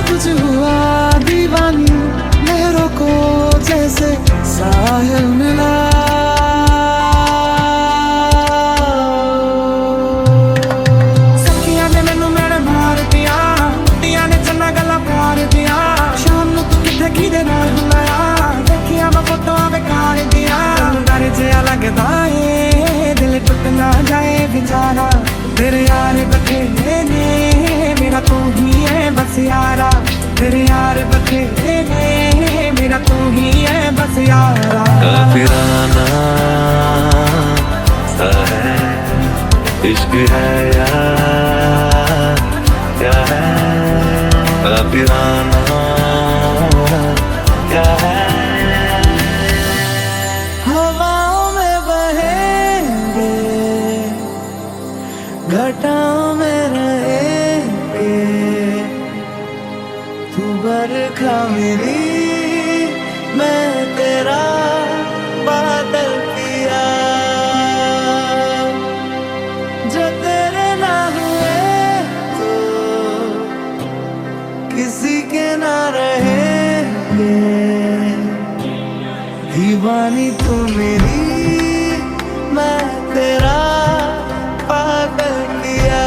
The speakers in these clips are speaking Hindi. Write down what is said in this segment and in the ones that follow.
कुछ हुआ दीवानी, लहरों को जैसे साहिल मिला। सखिया ने मैनू मेरे मार दिया, टिया ने चन्ना गला मार दिया। शाम तू किथे किदे नाल बुलाया, देखिया मैं फोटो बेकार दिया। डर जिहा लगदा ए दिल टुट ना जाए बेचारा, तेरे यार बथेरे ने मेरा तू ही है बस यारा। तेरे यार बथेरे ने मेरा तू ही है बस यारा। काफिराना सा है इश्क है यार, क्या है काफिराना क्या है। हवाओं में बहेंगे, घटाओं में रहेंगे, तू बरखा मेरी मैं तेरा बादल पिया। जो तेरे ना हुए तो किसी के ना रहेंगे, दीवानी तू मेरी मैं तेरा पागल किया।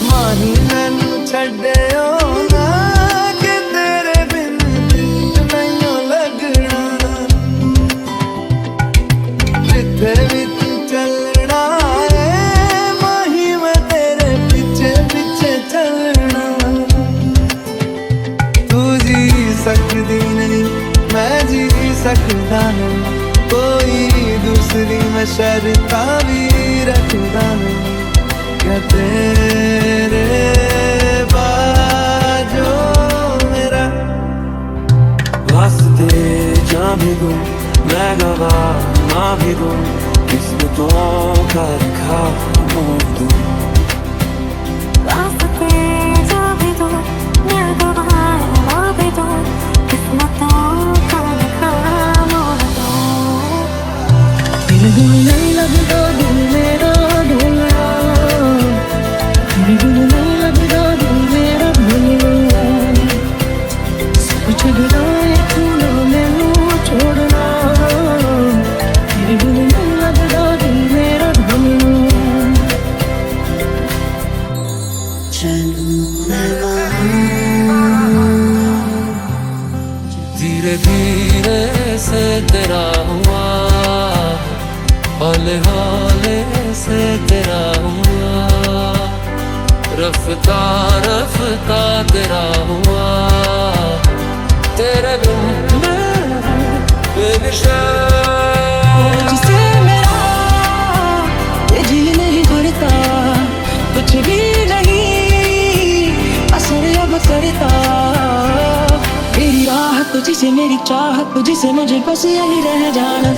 माही मैनू छड्डियो ना कि तेरे बिन नहीं लगना, जिथे भी तू चलना है माही मैं तेरे पीछे पीछे चलना। तू जी सकती नहीं मैं जी सकता नहीं, कोई दूसरी मैं शर्ता भी रखता नहीं। क्या तेरे बाजो मेरा वास्ते जा भी दूं मैं गवाह ना भी दूं, किस्मतों का लिखा मोड़ दूं। नहीं लगता दिल मेरा ढोलना, नहीं लगता दिल मेरा ढोलना। सब छड़ना तू ना मैनू छोड़ना, नहीं लगता दिल मेरा ढोलना। धीरे धीरे से तेरा हुआ, हौले हौले से तेरा हुआ, रफ्ता रफ्ता तेरा हुआ। तेरे बिन मैं बेनिशान, जिसे मेरा ये जी नहीं करता, कुछ भी नहीं असर अब करता। मेरी राह तुझसे मेरी चाहत तुझसे, मुझे बस यही रह जाना।